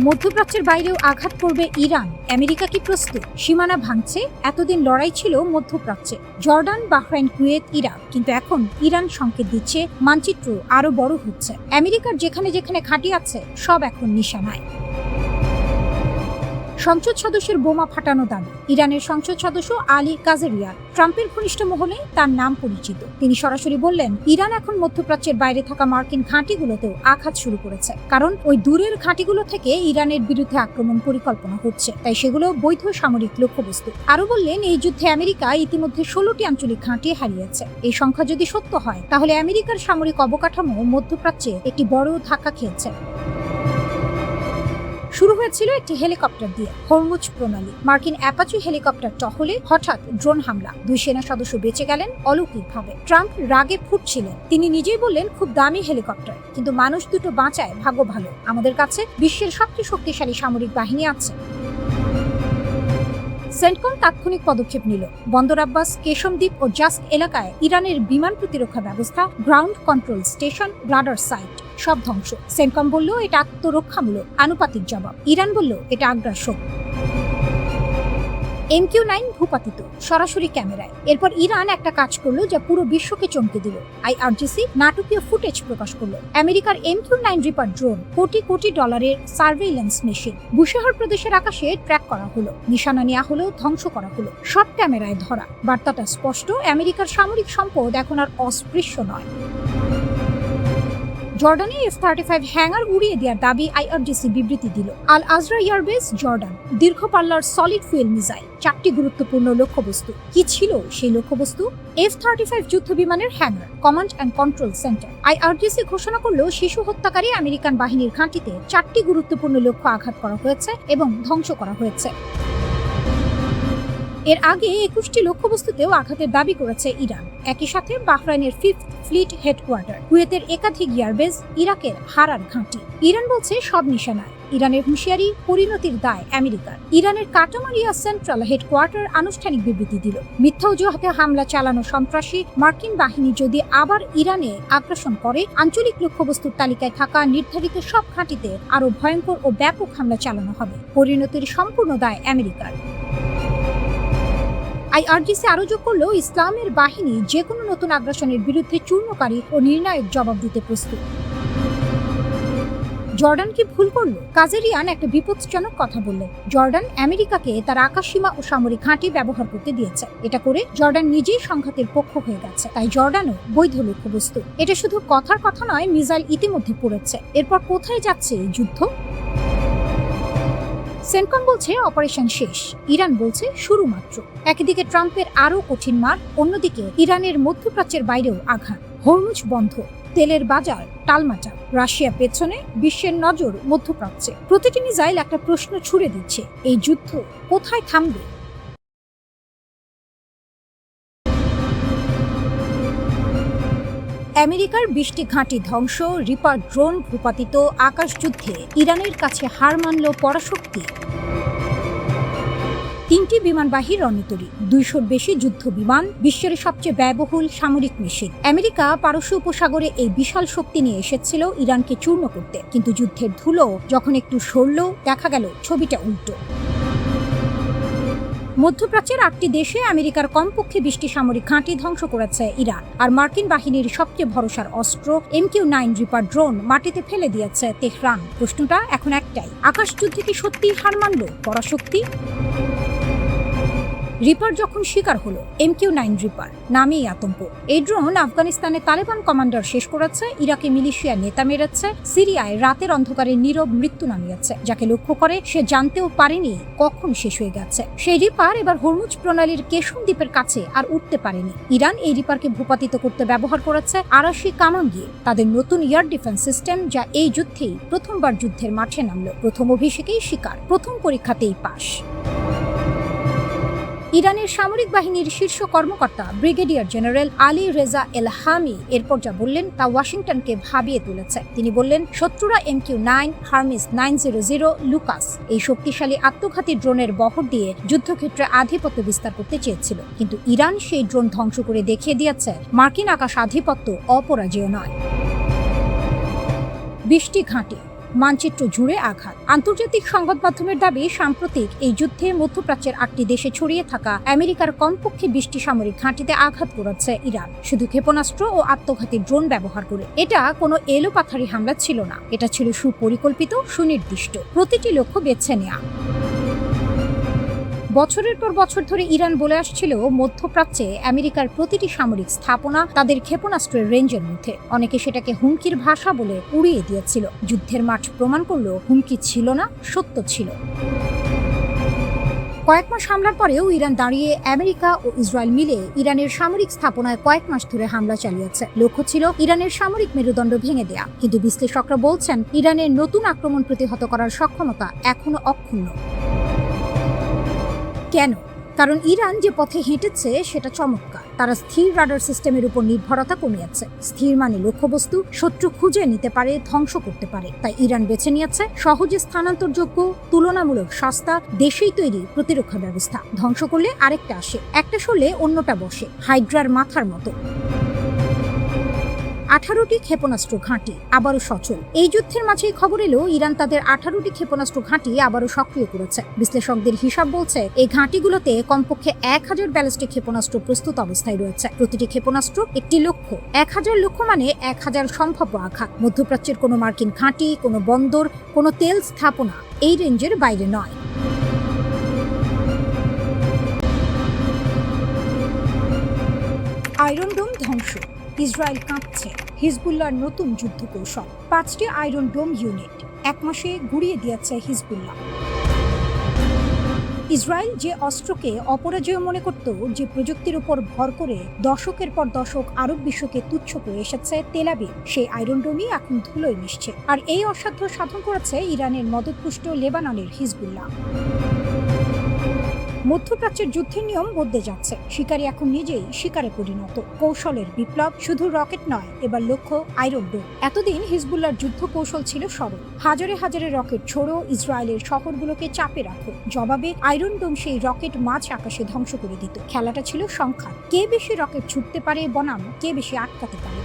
মধ্যপ্রাচ্যের বাইরেও আঘাত করবে ইরান, আমেরিকা কি প্রস্তুত? সীমানা ভাঙছে, এতদিন লড়াই ছিল মধ্যপ্রাচ্যে, জর্ডান, বাহরাইন, কুয়েত, ইরাক, কিন্তু এখন ইরান সংকেত দিচ্ছে মানচিত্র আরো বড় হচ্ছে। আমেরিকার যেখানে যেখানে ঘাঁটি আছে সব এখন নিশানায়। সংসদ সদস্যের বোমা ফাটানো দাবি। ইরানের সংসদ সদস্য আলী কাজেরিয়া ট্রাম্পের ঘনিষ্ঠ মহলে তার নাম পরিচিত। তিনি সরাসরি বললেন, ইরান এখন মধ্যপ্রাচ্যের বাইরে থাকা মার্কিন ঘাঁটিগুলোতেও আঘাত শুরু করেছে, কারণ ওই দূরের ঘাঁটিগুলো থেকে ইরানের বিরুদ্ধে আক্রমণ পরিকল্পনা হচ্ছে, তাই সেগুলো বৈধ সামরিক লক্ষ্যবস্তু। আরো বললেন, এই যুদ্ধে আমেরিকা ইতিমধ্যে 16টি আঞ্চলিক ঘাঁটি হারিয়েছে। এই সংখ্যা যদি সত্য হয়, তাহলে আমেরিকার সামরিক অবকাঠামো মধ্যপ্রাচ্যে একটি বড় ধাক্কা খেয়েছে। শুরু হয়েছিল একটি হেলিকপ্টার দিয়ে, হরমুজ প্রণালী। মার্কিন অ্যাপাচি হেলিকপ্টার টহলে হঠাৎ ড্রোন হামলা, 2 সেনা সদস্য বেঁচে গেলেন অলৌকিকভাবে। ট্রাম্প রাগে ফুটছিলেন, তিনি নিজেই বললেন, খুব দামি হেলিকপ্টার, কিন্তু মানুষ দুটো বাঁচায়, ভাগ্য ভালো, আমাদের কাছে বিশ্বের সবচেয়ে শক্তিশালী সামরিক বাহিনী আছে। সেন্টকম তাৎক্ষণিক পদক্ষেপ নিল। বন্দর আব্বাস, কেশমদ্বীপ ও জাস্ক এলাকায় ইরানের বিমান প্রতিরক্ষা ব্যবস্থা, ground control station, radar site সব ধ্বংস। সেন্টকম বলল, এটা আত্মরক্ষামূলক আনুপাতিক জবাব। ইরান বলল, এটা আগ্রাসন। MQ-9 ভূপাতিত সরাসরি ক্যামেরায়। এরপর ইরান একটা কাজ করলো যা পুরো বিশ্বকে চমকে দিল। IRGC নাটকীয় ফুটেজ প্রকাশ করলো। আমেরিকার MQ-9 reaper drone crore crore ডলারের সার্ভেইলেন্স মেশিন বুশেহর প্রদেশের আকাশে ট্র্যাক করা হলো, নিশানা নেওয়া হলো, ধ্বংস করা হলো, সব ক্যামেরায় ধরা। বার্তাটা স্পষ্ট, আমেরিকার সামরিক সম্পদ এখন আর অস্পৃশ্য নয়। জর্ডানে F-35 হ্যাঙ্গার উড়িয়ে দেওয়ার দাবি IRGC বিবৃতি দিল। আল আজরা এয়ারবেস, জর্ডান, দীর্ঘ পাল্লার সলিড ফুয়েল মিসাইল, 4টি গুরুত্বপূর্ণ লক্ষ্যবস্তু। কি ছিল সেই লক্ষ্যবস্তু? F-35 যুদ্ধ বিমানের hanger, command and control centre. IRGC ঘোষণা করল, শিশু হত্যাকারী আমেরিকান বাহিনীর ঘাঁটিতে 4টি গুরুত্বপূর্ণ লক্ষ্য আঘাত করা হয়েছে এবং ধ্বংস করা হয়েছে। এর আগে 21টি লক্ষ্যবস্তুতেও আঘাতের দাবি করেছে ইরান। একই সাথে বাহরাইনের 5th ফ্লিট হেডকোয়ার্টার, কুয়েতের একাধিক এয়ারবেস, ইরাকের হারার ঘাঁটি। ইরান বলছে সব নিশানায়। ইরানের হুঁশিয়ারি, পরিণতির দায় আমেরিকার। ইরানের কাটামারিয়া সেন্ট্রাল হেডকোয়ার্টার আনুষ্ঠানিক বিবৃতি দিল, মিথ্যা অজুহাতে হামলা চালানো সন্ত্রাসী। মার্কিন বাহিনী যদি আবার ইরানে আগ্রাসন করে, আঞ্চলিক লক্ষ্যবস্তুর তালিকায় থাকা নির্ধারিত সব ঘাঁটিতে আরো ভয়ঙ্কর ও ব্যাপক হামলা চালানো হবে। পরিণতির সম্পূর্ণ দায় আমেরিকার। IRGC আরো যোগ করল, ইসলামের বাহিনী যে কোনো নতুন আগ্রাসনের বিরুদ্ধে চূর্ণকারী ও নির্ণায়ক জবাব দিতে প্রস্তুত। জর্ডান কি ভুল করল? কাজেরিয়ান একটা বিপজ্জনক কথা বললেন। জর্ডান আমেরিকাকে তার আকাশসীমা ও সামরিক ঘাঁটি ব্যবহার করতে দিয়েছে। এটা করে জর্ডান নিজেই সংঘাতের পক্ষ হয়ে গেছে, তাই জর্ডানও বৈধ লক্ষ্যবস্তু। এটা শুধু কথার কথা নয়, মিসাইল ইতিমধ্যে পড়েছে। এরপর কোথায় যাচ্ছে এই যুদ্ধ? সেন্টকম বলছে অপারেশন শেষ, ইরান বলছে শুরু মাত্র। একদিকে ট্রাম্পের আরো কঠিন মার, অন্যদিকে ইরানের মধ্যপ্রাচ্যের বাইরেও আঘাত। হরমুজ বন্ধ, তেলের বাজার টালমাটাল, রাশিয়া পেছনে, বিশ্বের নজর মধ্যপ্রাচ্যে। প্রতিটি মিসাইল একটা প্রশ্ন ছুড়ে দিচ্ছে, এই যুদ্ধ কোথায় থামবে? আমেরিকার 20টি ঘাঁটি ধ্বংস, রিপার ড্রোন ভূপাতিত, আকাশযুদ্ধে ইরানের কাছে হার মানল পরাশক্তি। 3টি বিমানবাহী রণতরী, 200-র বেশি যুদ্ধ বিমান, বিশ্বের সবচেয়ে ব্যয়বহুল সামরিক মেশিন। আমেরিকা পারস্য উপসাগরে এই বিশাল শক্তি নিয়ে এসেছিল ইরানকে চূর্ণ করতে, কিন্তু যুদ্ধের ধুলো যখন একটু সরল, দেখা গেল ছবিটা উল্টো। মধ্যপ্রাচ্যের 8টি দেশে আমেরিকার কমপক্ষে 20টি সামরিক ঘাঁটি ধ্বংস করেছে ইরান, আর মার্কিন বাহিনীর সবচেয়ে ভরসার অস্ত্র MQ-9 রিপার ড্রোন মাটিতে ফেলে দিয়েছে তেহরান। প্রশ্নটা এখন একটাই, আকাশযুদ্ধে কি সত্যি হার মানল পরাশক্তি? রিপার যখন শিকার হলো, MQ-9 রিপার নামেই আতঙ্ক। এই ড্রোন আফগানিস্তানে তালেবান কমান্ডার শেষ করেছে, ইরাকে মিলিশিয়া নেতা মেরেছে, সিরিয়ায় রাতের অন্ধকারে নীরব মৃত্যু নামিয়েছে। যাকে লক্ষ্য করে সে জানতেও পারেনি কখন শেষ হয়ে গেছে। সেই রিপার এবার হরমুজ প্রণালীর কেশম দ্বীপের কাছে আর উঠতে পারেনি। ইরান এই রিপারকে ভূপাতিত করতে ব্যবহার করেছে আরাশি কামান দিয়ে, তাদের নতুন এয়ার ডিফেন্স সিস্টেম, যা এই যুদ্ধেই প্রথমবার যুদ্ধের মাঠে নামলো। প্রথম অভিষেকেই শিকার, প্রথম পরীক্ষাতেই পাস। ইরানের সামরিক বাহিনীর শীর্ষ কর্মকর্তা ব্রিগেডিয়ার জেনারেল আলী রেজা এলহামি এরপর যা বললেন তা ওয়াশিংটনকে ভাবিয়ে তুলেছে। তিনি বললেন, শত্রুরা MQ-9, হার্মিস 900, লুকাস এই শক্তিশালী আত্মঘাতী ড্রোনের বহর দিয়ে যুদ্ধক্ষেত্রে আধিপত্য বিস্তার করতে চেয়েছিল, কিন্তু ইরান সেই ড্রোন ধ্বংস করে দেখিয়ে দিয়েছে মার্কিন আকাশ আধিপত্য অপরাজেয় নয়। 20টি ঘাঁটি, মানচিত্র জুড়ে আঘাত। আন্তর্জাতিক সংবাদ মাধ্যমের দাবি, সাম্প্রতিক এই যুদ্ধে মধ্যপ্রাচ্যের 8টি দেশে ছড়িয়ে থাকা আমেরিকার কমপক্ষে 20টি সামরিক ঘাঁটিতে আঘাত করেছে ইরান, শুধু ক্ষেপণাস্ত্র ও আত্মঘাতী ড্রোন ব্যবহার করে। এটা কোনো এলোপাথারি হামলা ছিল না, এটা ছিল সুপরিকল্পিত, সুনির্দিষ্ট, প্রতিটি লক্ষ্য বেছে নেওয়া। বছরের পর বছর ধরে ইরান বলে আসছিল মধ্যপ্রাচ্যে আমেরিকার প্রতিটি সামরিক স্থাপনা তাদের ক্ষেপণাস্ত্রের রেঞ্জের মধ্যে। অনেকে সেটাকে হুমকির ভাষা বলে উড়িয়ে দিয়েছিল। যুদ্ধের মাঠ প্রমাণ করলো হুমকি ছিল না, সত্য ছিল। কয়েক মাস হামলার পরেও ইরান দাঁড়িয়ে আমেরিকা ও ইসরায়েল মিলে ইরানের সামরিক স্থাপনায় কয়েক মাস ধরে হামলা চালিয়েছে। লক্ষ্য ছিল ইরানের সামরিক মেরুদণ্ড ভেঙে দেয়া। কিন্তু বিশ্লেষকরা বলছেন ইরানের নতুন আক্রমণ প্রতিহত করার সক্ষমতা এখনো অক্ষুণ্ণ। কেন? কারণ ইরান যে পথে হেঁটেছে সেটা চমৎকার। তারা স্থির রাডার সিস্টেমের উপর নির্ভরতা কমিয়েছে। স্থির মানে লক্ষ্যবস্তু শত্রু খুঁজে নিতে পারে, ধ্বংস করতে পারে। তাই ইরান বেছে নিয়েছে সহজে স্থানান্তরযোগ্য, তুলনামূলক সস্তা, দেশেই তৈরি প্রতিরক্ষা ব্যবস্থা। ধ্বংস করলে আরেকটা আসে, একটা সরলে অন্যটা বসে, হাইড্রার মাথার মতো। 18টি ক্ষেপণাস্ত্র ঘাঁটি আবারও সচল। এই যুদ্ধের মাঝেই খবর এলো ইরান তাদের 18টি ক্ষেপণাস্ত্র ঘাঁটি আবারও সক্রিয় করেছে। বিশ্লেষকদের হিসাব বলছে এই ঘাঁটিগুলোতে কমপক্ষে 1000 ব্যালিস্টিক ক্ষেপণাস্ত্র প্রস্তুত অবস্থায় রয়েছে। প্রতিটি ক্ষেপণাস্ত্র একটি লক্ষ্য। 1000 লক্ষ্য মানে 1000 সম্ভাব্য আঘাত। মধ্যপ্রাচ্যের কোনো মার্কিন ঘাঁটি, কোনো বন্দর, কোনো তেল স্থাপনা এই রেঞ্জের বাইরে নয়। আয়রন ডোম ধ্বংস, ইসরায়েল কাঁপছে। হিজবুল্লাহর নতুন যুদ্ধ কৌশল। 5টি আয়রন ডোম ইউনিট 1 মাসে গুড়িয়ে দিয়েছে হিজবুল্লাহ। ইসরায়েল যে অস্ত্রকে অপরাজেয় মনে করত, যে প্রযুক্তির উপর ভর করে দশকের পর দশক আরব বিশ্বকে তুচ্ছ করে এসেছে তেল আবিব, সেই আয়রন ডোমই এখন ধুলোয় মিশছে। আর এই অসাধ্য সাধন করেছে ইরানের মদতপুষ্ট লেবাননের হিজবুল্লাহ। মধ্যপ্রাচ্যের যুদ্ধের নিয়ম বদলে যাচ্ছে। শিকারী এখন নিজেই শিকারে পরিণত। কৌশলের বিপ্লব, শুধু রকেট নয়, এবার লক্ষ্য আয়রন ডোম। এতদিন হিজবুল্লাহর যুদ্ধ কৌশল ছিল সরল। হাজারে হাজারে রকেট ছোড়ো, ইসরায়েলের শহরগুলোকে চাপে রাখো। জবাবে আয়রন ডোম সেই রকেট মাঝ আকাশে ধ্বংস করে দিত। খেলাটা ছিল সংখ্যা, কে বেশি রকেট ছুটতে পারে বনাম কে বেশি আটকাতে পারে।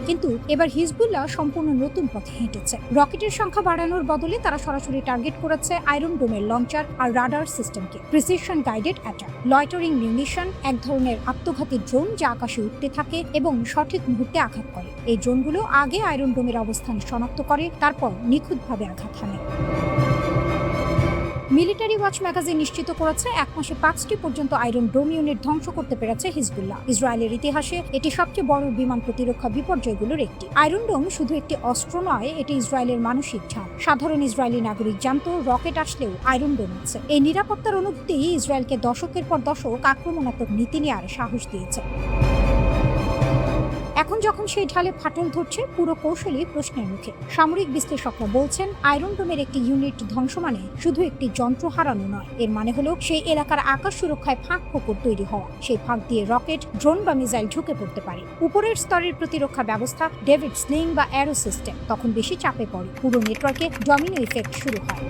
কিন্তু এবার হিজবুল্লাহ সম্পূর্ণ নতুন পথে হেঁটেছে। রকেটের সংখ্যা বাড়ানোর বদলে তারা সরাসরি টার্গেট করেছে আয়রন ডোমের লঞ্চার আর রাডার সিস্টেমকে। Precision guided attack, loitering munition, এক ধরনের আত্মঘাতী ড্রোন যা আকাশে উঠতে থাকে এবং সঠিক মুহূর্তে আঘাত করে। এই ড্রোনগুলো আগে আয়রন ডোমের অবস্থান শনাক্ত করে, তারপর নিখুঁতভাবে আঘাত হানে। মিলিটারি ওয়াচ ম্যাগাজিন নিশ্চিত করেছে 1 মাসে 5টি পর্যন্ত আয়রন ডোম ইউনিট ধ্বংস করতে পেরেছে হিজবুল্লাহ। ইসরায়েলের ইতিহাসে এটি সবচেয়ে বড় বিমান প্রতিরক্ষা বিপর্যয়গুলোর একটি। আয়রন ডোম শুধু একটি অস্ত্র নয়, এটি ইসরায়েলের মানসিক ঝাল। সাধারণ ইসরায়েলি নাগরিক জানত রকেট আসলেও আয়রন ডোম আছে। এই নিরাপত্তার অনুভূতি ইসরায়েলকে দশকের পর দশক আক্রমণাত্মক নীতি নেওয়ার সাহস দিয়েছে। এখন যখন সেই ঢালে ফাটল ধরছে, পুরো কৌশলই প্রশ্নের মুখে। সামরিক বিশ্লেষকরা বলছেন আয়রন ডোমের একটি ইউনিট ধ্বংস মানে শুধু একটি যন্ত্র হারানো নয়, এর মানে হলো সেই এলাকার আকাশ সুরক্ষায় ফাঁক ফোকর তৈরি হওয়া। সেই ফাঁক দিয়ে রকেট, ড্রোন বা মিসাইল ঢুকে পড়তে পারে। উপরের স্তরের প্রতিরক্ষা ব্যবস্থা, ডেভিড স্লিং বা অ্যারো সিস্টেম তখন বেশি চাপে পড়ে। পুরো নেটওয়ার্কে ডমিনো ইফেক্ট শুরু হয়।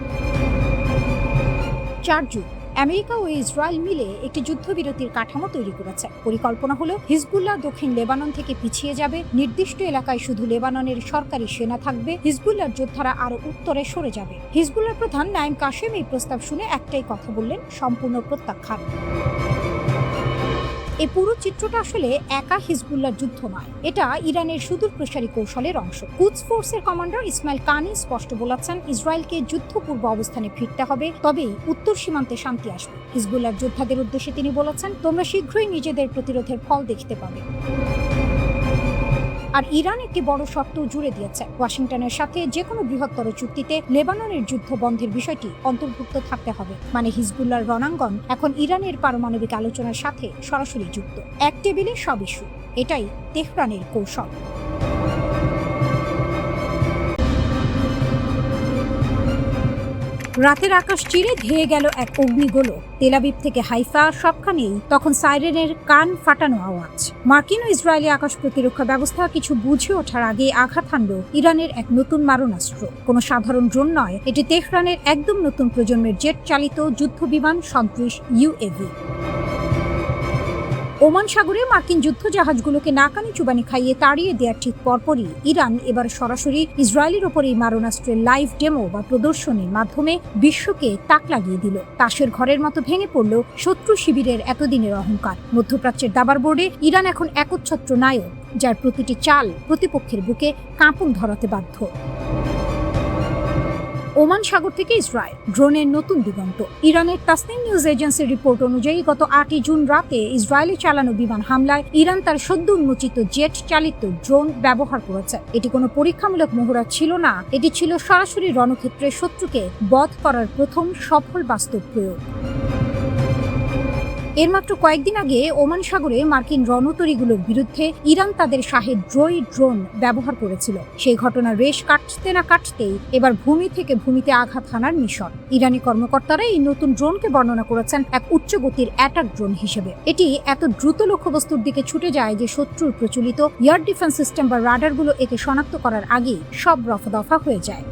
4 জুন আমেরিকা ও ইসরায়েল মিলে একটি যুদ্ধবিরতির কাঠামো তৈরি করেছে। পরিকল্পনা হলো হিজবুল্লাহ দক্ষিণ লেবানন থেকে পিছিয়ে যাবে, নির্দিষ্ট এলাকায় শুধু লেবাননের সরকারি সেনা থাকবে, হিজবুল্লাহর যোদ্ধারা আরো উত্তরে সরে যাবে। হিজবুল্লাহ প্রধান নাইম কাশেম এই প্রস্তাব শুনে একটাই কথা বললেন, সম্পূর্ণ প্রত্যাখ্যান। এই পুরো চিত্রটা আসলে একা হিজবুল্লাহর যুদ্ধ নয়, এটা ইরানের সুদূর প্রসারী কৌশলের অংশ। কুদস ফোর্সের কমান্ডার ইসমাইল কানি স্পষ্ট বলেছেন ইসরায়েলকে যুদ্ধপূর্ব অবস্থানে ফিরতে হবে, তবেই উত্তর সীমান্তে শান্তি আসবে। হিজবুল্লাহর যোদ্ধাদের উদ্দেশ্যে তিনি বলেছেন, তোমরা শীঘ্রই নিজেদের প্রতিরোধের ফল দেখতে পাবে। আর ইরান একটি বড় শর্ত জুড়ে দিয়েছে, ওয়াশিংটনের সাথে যে কোনো বৃহত্তর চুক্তিতে লেবাননের যুদ্ধ বন্ধের বিষয়টি অন্তর্ভুক্ত থাকতে হবে। মানে হিজবুল্লাহর রণাঙ্গন এখন ইরানের পারমাণবিক আলোচনার সাথে সরাসরি যুক্ত। এক টেবিলে সব ইস্যু। এটাই তেহরানের কৌশল। রাতের আকাশ চিরে ধেয়ে গেল এক অগ্নিগোলক। তেল আবিব থেকে হাইফা সবখানেই তখন সাইরেনের কান ফাটানো আওয়াজ। মার্কিন ও ইসরায়েলি আকাশ প্রতিরক্ষা ব্যবস্থা কিছু বুঝে ওঠার আগে আঘাত হানল ইরানের এক নতুন মারণাস্ত্র। কোনো সাধারণ ড্রোন নয়, এটি তেহরানের একদম নতুন প্রজন্মের জেট চালিত যুদ্ধ বিমান সদৃশ ইউএভি। ওমান সাগরে মার্কিন যুদ্ধজাহাজগুলোকে নাকানি চুবানি খাইয়ে তাড়িয়ে দেওয়ার ঠিক পরপরই ইরান এবার সরাসরি ইসরায়েলের ওপর এই মারণাস্ত্রের লাইভ ডেমো বা প্রদর্শনীর মাধ্যমে বিশ্বকে তাক লাগিয়ে দিল। তাসের ঘরের মতো ভেঙে পড়ল শত্রু শিবিরের এতদিনের অহংকার। মধ্যপ্রাচ্যের দাবার বোর্ডে ইরান এখন একচ্ছত্র নায়ক, যার প্রতিটি চাল প্রতিপক্ষের বুকে কাঁপন ধরাতে বাধ্য। ওমান সাগর থেকে ইসরায়েল ড্রোনের নতুন দিগন্ত। ইরানের তাসনিম নিউজ এজেন্সির রিপোর্ট অনুযায়ী গত 8 জুন রাতে ইসরায়েলে চালানো বিমান হামলায় ইরান তার সদ্য উন্মোচিত জেট চালিত ড্রোন ব্যবহার করেছে। এটি কোনো পরীক্ষামূলক মহড়া ছিল না, এটি ছিল সরাসরি রণক্ষেত্রে শত্রুকে বধ করার প্রথম সফল বাস্তব প্রয়োগ। এর মাত্র কয়েকদিন আগে ওমান সাগরে মার্কিন রণতরীগুলোর বিরুদ্ধে ইরান তাদের শাহেদ ড্রোন ব্যবহার করেছিল। সেই ঘটনার রেশ কাটতে না কাটতেই এবার ভূমি থেকে ভূমিতে আঘাত হানার মিশন। ইরানি কর্মকর্তারা এই নতুন ড্রোনকে বর্ণনা করেছেন এক উচ্চগতির অ্যাটাক ড্রোন হিসেবে। এটি এত দ্রুত লক্ষ্যবস্তুর দিকে ছুটে যায় যে শত্রুর প্রচলিত এয়ার ডিফেন্স সিস্টেম বা রাডারগুলো একে শনাক্ত করার আগেই সব রফাদফা হয়ে যায়।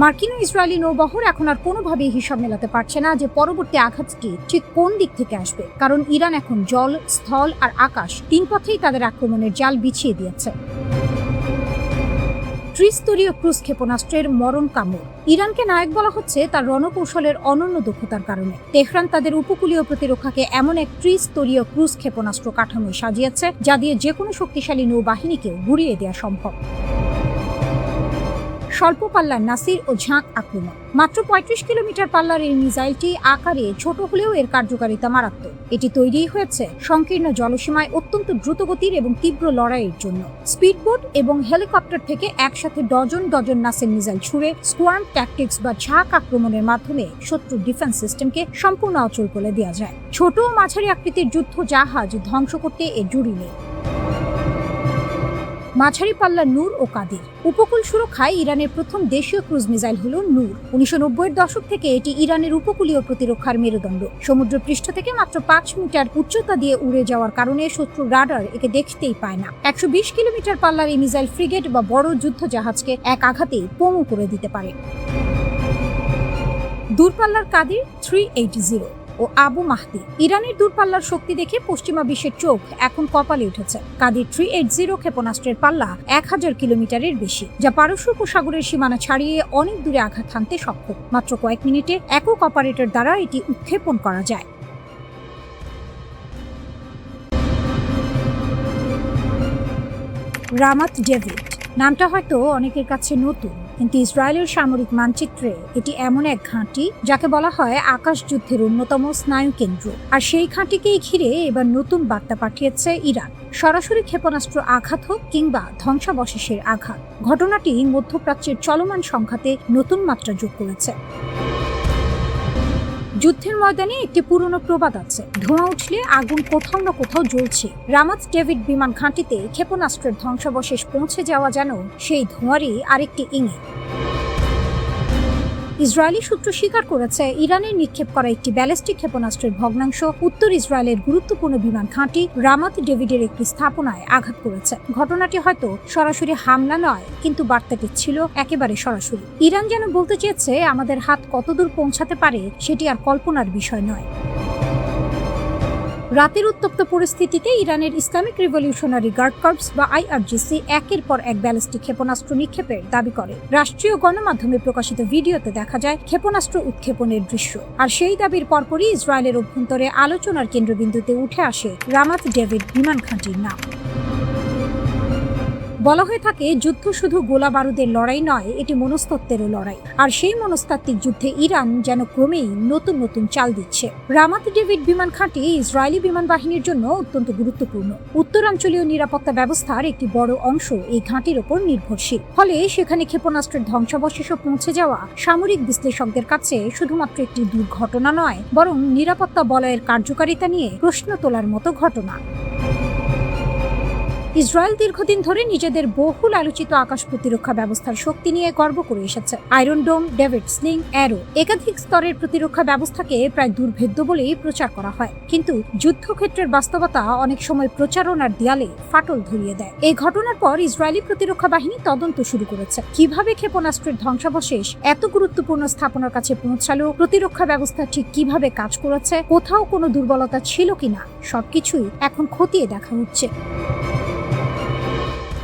মার্কিন ও ইসরায়েলি নৌবহর এখন আর কোনোভাবেই হিসাব মেলাতে পারছে না যে পরবর্তী আঘাতটি ঠিক কোন দিক থেকে আসবে, কারণ ইরান এখন জল, স্থল আর আকাশ 3 পথেই তাদের আক্রমণের জাল বিছিয়ে দিয়েছে। ত্রিস্তরীয় ক্রুজ ক্ষেপণাস্ত্রের মরণ কামড়। ইরানকে নায়ক বলা হচ্ছে তার রণকৌশলের অনন্য দক্ষতার কারণে। তেহরান তাদের উপকূলীয় প্রতিরক্ষাকে এমন এক ত্রিস্তরীয় ক্রুজ ক্ষেপণাস্ত্র কাঠামোয় সাজিয়েছে যা দিয়ে যে কোনো শক্তিশালী নৌবাহিনীকে গুড়িয়ে দেওয়া সম্ভব। স্বল্প পাল্লার নাসির ও ঝাঁক আক্রমণ। মাত্র 35 কিলোমিটার পাল্লার এই মিসাইলটি আকারে ছোট হলেও এর কার্যকারিতা মারাত্মক। এটি তৈরি হয়েছে সংকীর্ণ জলসীমায় অত্যন্ত দ্রুতগতির এবং তীব্র লড়াইয়ের জন্য। স্পিডবোট এবং হেলিকপ্টার থেকে একসাথে ডজন ডজন নাসির মিসাইল ছুড়ে স্কোয়ার্ম ট্যাকটিক্স বা ঝাঁক আক্রমণের মাধ্যমে শত্রুর ডিফেন্স সিস্টেমকে সম্পূর্ণ অচল করে দেওয়া যায়। ছোট ও মাঝারি আকৃতির যুদ্ধ জাহাজ ধ্বংস করতে এর জুড়ি নেই। মাঝারি পাল্লার নূর ও কাদির। উপকূল সুরক্ষায় ইরানের প্রথম দেশীয় ক্রুজ মিসাইল হল নূর। 1990-এর দশক থেকে এটি ইরানের উপকূলীয় প্রতিরক্ষার মেরুদণ্ড। সমুদ্র পৃষ্ঠ থেকে মাত্র 5 মিটার উচ্চতা দিয়ে উড়ে যাওয়ার কারণে শত্রুর রাডার একে দেখতেই পায় না। 120 কিলোমিটার পাল্লার এই মিসাইল ফ্রিগেট বা বড় যুদ্ধ জাহাজকে এক আঘাতেই পঙ্গু করে দিতে পারে। দূরপাল্লার কাদির 380 ও আবু মাহদি। ইরানের দূরপাল্লার শক্তি দেখে পশ্চিমা বিশ্বের চোখ এখন কপালে উঠেছে। কাদির 380 ক্ষেপণাস্ত্রের পাল্লা 1000 কিলোমিটারের বেশি, যা পারস্য উপসাগরের সীমানা ছাড়িয়ে অনেক দূরে আঘাত হানতে সক্ষম। মাত্র কয়েক মিনিটে একক অপারেটর দ্বারা এটি উৎক্ষেপণ করা যায়। রামাত ডেভিড নামটা হয়তো অনেকের কাছে নতুন, কিন্তু ইসরায়েলের সামরিক মানচিত্রে এটি এমন এক ঘাঁটি যাকে বলা হয় আকাশ যুদ্ধের অন্যতম স্নায়ু কেন্দ্র। আর সেই ঘাঁটিকেই ঘিরে এবার নতুন বার্তা পাঠিয়েছে ইরান। সরাসরি ক্ষেপণাস্ত্র আঘাত হোক কিংবা ধ্বংসাবশেষের আঘাত, ঘটনাটি মধ্যপ্রাচ্যের চলমান সংঘাতে নতুন মাত্রা যোগ করেছে। যুদ্ধের ময়দানে একটি পুরনো প্রবাদ আছে, ধোঁয়া উঠলে আগুন কোথাও না কোথাও জ্বলছে। রামাত ডেভিড বিমান ঘাঁটিতে ক্ষেপণাস্ত্রের ধ্বংসাবশেষ পৌঁছে যাওয়া যেন সেই ধোঁয়ারই আরেকটি ইঙ্গিত। ইসরায়েলি সূত্র স্বীকার করেছে ইরানের নিক্ষেপ করা একটি ব্যালিস্টিক ক্ষেপণাস্ত্রের ভগ্নাংশ উত্তর ইসরায়েলের গুরুত্বপূর্ণ বিমান ঘাঁটি রামাত ডেভিডের একটি স্থাপনায় আঘাত করেছে। ঘটনাটি হয়তো সরাসরি হামলা নয়, কিন্তু বার্তাটি ছিল একেবারে সরাসরি। ইরান যেন বলতে চেয়েছে আমাদের হাত কতদূর পৌঁছাতে পারে সেটি আর কল্পনার বিষয় নয়। রাতের উত্তপ্ত পরিস্থিতিতে ইরানের ইসলামিক রিভলিউশনারি গার্ড কর্পস বা আইআরজিসি একের পর এক ব্যালিস্টিক ক্ষেপণাস্ত্র নিক্ষেপের দাবি করে। রাষ্ট্রীয় গণমাধ্যমে প্রকাশিত ভিডিওতে দেখা যায় ক্ষেপণাস্ত্র উৎক্ষেপণের দৃশ্য। আর সেই দাবির পরপরই ইসরায়েলের অভ্যন্তরে আলোচনার কেন্দ্রবিন্দুতে উঠে আসে রামাত ডেভিড বিমান ঘাঁটির নাম। বলা হয়ে থাকে যুদ্ধ শুধু গোলা বারুদের লড়াই নয়, এটি মনস্তত্ত্বেরও লড়াই। আর সেই মনস্তাত্ত্বিক যুদ্ধে ইরান যেন ক্রমেই নতুন নতুন চাল দিচ্ছে। রামাত ডেভিড বিমান ঘাঁটি ইসরায়েলি বিমান বাহিনীর জন্য অত্যন্ত গুরুত্বপূর্ণ। উত্তরাঞ্চলীয় নিরাপত্তা ব্যবস্থার একটি বড় অংশ এই ঘাঁটির ওপর নির্ভরশীল। ফলে সেখানে ক্ষেপণাস্ত্রের ধ্বংসাবশেষও পৌঁছে যাওয়া সামরিক বিশ্লেষকদের কাছে শুধুমাত্র একটি দুর্ঘটনা নয়, বরং নিরাপত্তা বলয়ের কার্যকারিতা নিয়ে প্রশ্ন তোলার মতো ঘটনা। ইসরায়েল দীর্ঘদিন ধরে নিজেদের বহুল আলোচিত আকাশ প্রতিরক্ষা ব্যবস্থার শক্তি নিয়ে গর্ব করে এসেছে। আয়রন ডোম, ডেভিড স্লিং, অ্যারো একাধিক স্তরের প্রতিরক্ষা ব্যবস্থাকে প্রায় দুর্ভেদ্য বলেই প্রচার করা হয়, কিন্তু যুদ্ধক্ষেত্রের বাস্তবতা অনেক সময় প্রচারণার দেয়ালে ফাটল ধরিয়ে দেয়। এই ঘটনার পর ইসরায়েলি প্রতিরক্ষা বাহিনী তদন্ত শুরু করেছে, কিভাবে ক্ষেপণাস্ত্রের ধ্বংসাবশেষ এত গুরুত্বপূর্ণ স্থাপনার কাছে পৌঁছালো, প্রতিরক্ষা ব্যবস্থা ঠিক কিভাবে কাজ করেছে, কোথাও কোনো দুর্বলতা ছিল কিনা, সবকিছুই এখন খতিয়ে দেখা হচ্ছে।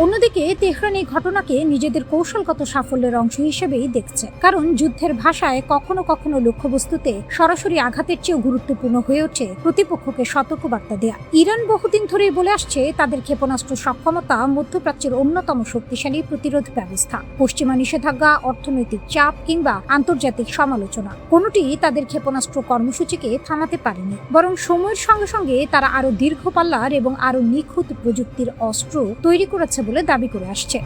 অন্যদিকে তেহরান এই ঘটনাকে নিজেদের কৌশলগত সাফল্যের অংশ হিসেবেই দেখছে, কারণ যুদ্ধের ভাষায় কখনো কখনো লক্ষ্যবস্তুতে সরাসরি আঘাতের চেয়েও গুরুত্বপূর্ণ হয়ে ওঠে প্রতিপক্ষকে সতর্কবার্তা দেয়া। ইরান বহুদিন ধরেই বলে আসছে তাদের ক্ষেপণাস্ত্র সক্ষমতা মধ্যপ্রাচ্যের অন্যতম শক্তিশালী প্রতিরোধ ব্যবস্থা। পশ্চিমা নিষেধাজ্ঞা, অর্থনৈতিক চাপ কিংবা আন্তর্জাতিক সমালোচনা কোনোটি তাদের ক্ষেপণাস্ত্র কর্মসূচিকে থামাতে পারেনি, বরং সময়ের সঙ্গে সঙ্গে তারা আরো দীর্ঘ পাল্লার এবং আরো নিখুঁত প্রযুক্তির অস্ত্র তৈরি করেছে বলে দাবি করে আসছে।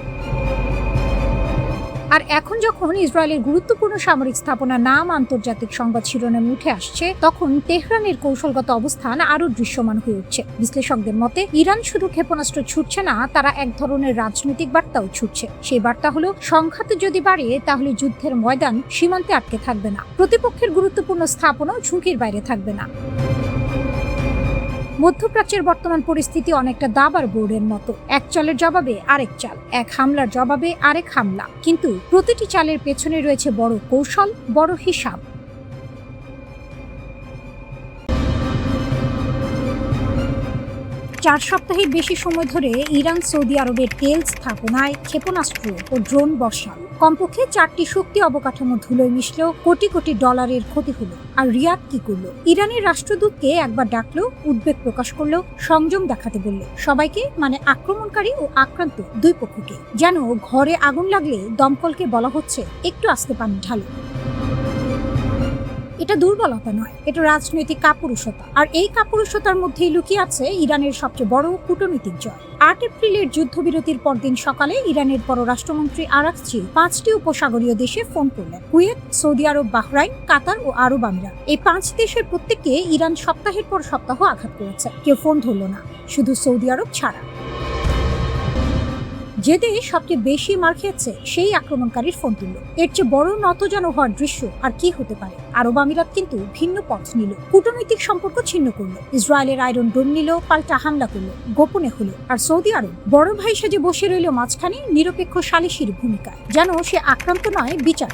আর এখন যখন ইসরায়েলের গুরুত্বপূর্ণ সামরিক স্থাপনার নাম আন্তর্জাতিক সংবাদ শিরোনামে উঠে আসছে, তখন তেহরানের কৌশলগত অবস্থান আরো দৃশ্যমান হয়ে উঠছে। বিশ্লেষকদের মতে ইরান শুধু ক্ষেপণাস্ত্র ছুটছে না, তারা এক ধরনের রাজনৈতিক বার্তাও ছুটছে। সেই বার্তা হলো, সংঘাত যদি বাড়ে তাহলে যুদ্ধের ময়দান সীমান্তে আটকে থাকবে না, প্রতিপক্ষের গুরুত্বপূর্ণ স্থাপনাও ঝুঁকির বাইরে থাকবে না। মধ্যপ্রাচ্যের বর্তমান পরিস্থিতি অনেকটা দাবার বোর্ডের মতো, এক চালের জবাবে আরেক চাল, এক হামলার জবাবে আরেক হামলা, কিন্তু প্রতিটি চালের পেছনে রয়েছে বড় কৌশল, বড় হিসাব। 4 সপ্তাহের বেশি সময় ধরে ইরান সৌদি আরবের তেল স্থাপনায় ক্ষেপণাস্ত্র ও ড্রোন বসাল। কমপক্ষে 4টি শক্তি অবকাঠামো ধুলোয় মিশলেও কোটি কোটি ডলারের ক্ষতি হলো। আর রিয়াদ কি করলো? ইরানের রাষ্ট্রদূতকে একবার ডাকলো, উদ্বেগ প্রকাশ করলো, সংযম দেখাতে বলল সবাইকে, মানে আক্রমণকারী ও আক্রান্ত দুই পক্ষকে। যেন ঘরে আগুন লাগলে দমকলকে বলা হচ্ছে একটু আস্তে পানি ঢালো। এটা দুর্বলতা নয়, এটা রাজনৈতিক কাপুরুষতা। আর এই কাপুরুষতার মধ্যেই লুকিয়ে আছে ইরানের সবচেয়ে বড় কূটনৈতিক জয়। 8 এপ্রিলের যুদ্ধবিরতির পরদিন সকালে ইরানের পররাষ্ট্রমন্ত্রী আরাকচি 5টি উপসাগরীয় দেশে ফোন করলেন। কুয়েত, সৌদি আরব, বাহরাইন, কাতার ও আরব আমিরাত। এই 5 দেশের প্রত্যেককে ইরান সপ্তাহের পর সপ্তাহ আঘাত করেছে। কেউ ফোন ধরল না, শুধু সৌদি আরব ছাড়া। যে দেশ সবচেয়ে বেশি মার খেয়েছে সেই আক্রমণকারীর ফোন তুলল। এর চেয়ে বড় নতজানু হওয়ার দৃশ্য আর কি হতে পারে? আরব আমিরাত কিন্তু ভিন্ন পথ নিল, কূটনৈতিক সম্পর্ক ছিন্ন করলো, ইসরায়েলের আয়রন ডোম নিল, পাল্টা হামলা করলো, গোপনে হলো। আর সৌদি আরব বড় ভাই সাজে বসে রইল মাঝখানে, নিরপেক্ষ সালিশির ভূমিকায়, যেন সে আক্রান্ত নয়, বিচার।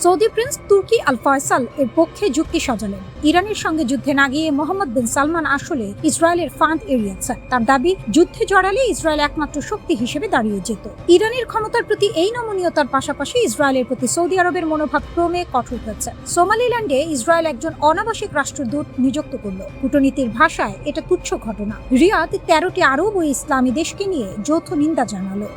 সৌদি প্রিন্স তুর্কি আল ফয়সাল এর পক্ষে যুক্তি সাজালেন। ইরানের সঙ্গে যুদ্ধে না গিয়ে মোহাম্মদ বিন সালমান আসলে ইসরায়েলের ফাঁদ এড়িয়েছে। তার দাবি, যুদ্ধে জড়ালে ইসরায়েল একমাত্র শক্তি হিসেবে দাঁড়িয়ে যেত। ইরানের ক্ষমতার প্রতি এই নমনীয়তার পাশাপাশি ইসরায়েলের প্রতি সৌদি আরবের মনোভাব ক্রমে কঠোর হচ্ছে। সোমালিল্যান্ডে ইসরায়েল একজন অনাবাসিক রাষ্ট্রদূত নিযুক্ত করল। কূটনীতির ভাষায় এটা তুচ্ছ ঘটনা। রিয়াদ 13টি আরব ও ইসলামী দেশকে নিয়ে যৌথ নিন্দা জানালো।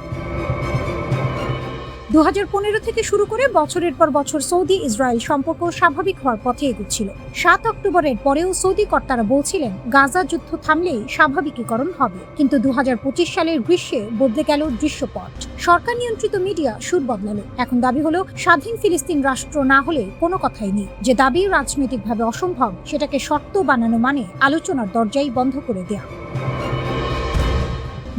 2015 থেকে শুরু করে বছরের পর বছর সৌদি ইসরায়েল সম্পর্ক স্বাভাবিক হওয়ার পথে এগোচ্ছিল। 7 অক্টোবরের পরেও সৌদি কর্তারা বলছিলেন গাজা যুদ্ধ থামলেই স্বাভাবিকীকরণ হবে, কিন্তু 2025 সালের গ্রীষ্মে বদলে গেল দৃশ্যপট। সরকার নিয়ন্ত্রিত মিডিয়া সুর বদলালো। এখন দাবি হলো স্বাধীন ফিলিস্তিন রাষ্ট্র না হলে কোনো কথাই নেই। যে দাবি রাজনৈতিকভাবে অসম্ভব, সেটাকে শর্ত বানানো মানে আলোচনার দরজাই বন্ধ করে দেয়া।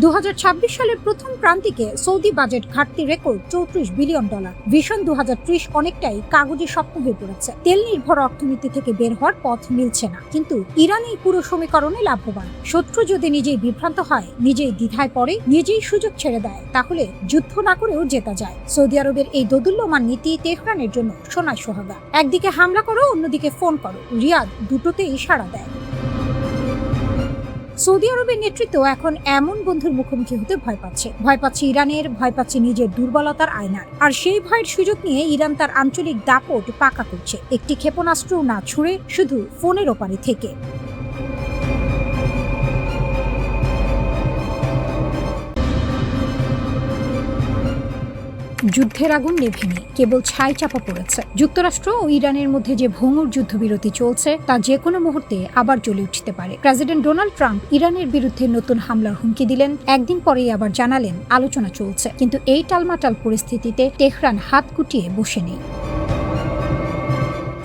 2026 সালের প্রথম প্রান্তিকে সৌদি বাজেট ঘাটতি রেকর্ড $34 বিলিয়ন। ভিশন 2030 অনেকটাই কাগজে স্বপ্ন হয়ে পড়েছে। তেল নির্ভর অর্থনীতি থেকে বের হওয়ার পথ মিলছে না, কিন্তু ইরান এই পুরো সমীকরণে লাভবান। শত্রু যদি নিজেই বিভ্রান্ত হয়, নিজেই দ্বিধায় পড়ে, নিজেই সুযোগ ছেড়ে দেয়, তাহলে যুদ্ধ না করেও জেতা যায়। সৌদি আরবের এই দোদুল্যমান নীতি তেহরানের জন্য সোনায় সোহাগা। একদিকে হামলা করো, অন্যদিকে ফোন করো, রিয়াদ দুটোতেই সাড়া দেয়। সৌদি আরবের নেতৃত্ব এখন এমন বন্ধুর মুখোমুখি হতে ভয় পাচ্ছে ইরানের, ভয় পাচ্ছে নিজের দুর্বলতার আয়নার। আর সেই ভয়ের সুযোগ নিয়ে ইরান তার আঞ্চলিক দাপট পাকা করছে, একটি ক্ষেপণাস্ত্র না ছুড়ে, শুধু ফোনের ওপারে থেকে। যুদ্ধের আগুন নেভেনি, কেবল ছাই চাপা পড়েছে। যুক্তরাষ্ট্র ও ইরানের মধ্যে যে ভঙ্গুর যুদ্ধবিরতি চলছে, তা যে কোনো মুহূর্তে আবার জ্বলে উঠতে পারে। প্রেসিডেন্ট ডোনাল্ড ট্রাম্প ইরানের বিরুদ্ধে নতুন হামলার হুমকি দিলেন, একদিন পরেই আবার জানালেন আলোচনা চলছে। কিন্তু এই টালমাটাল পরিস্থিতিতে তেহরান হাত গুটিয়ে বসে নেই।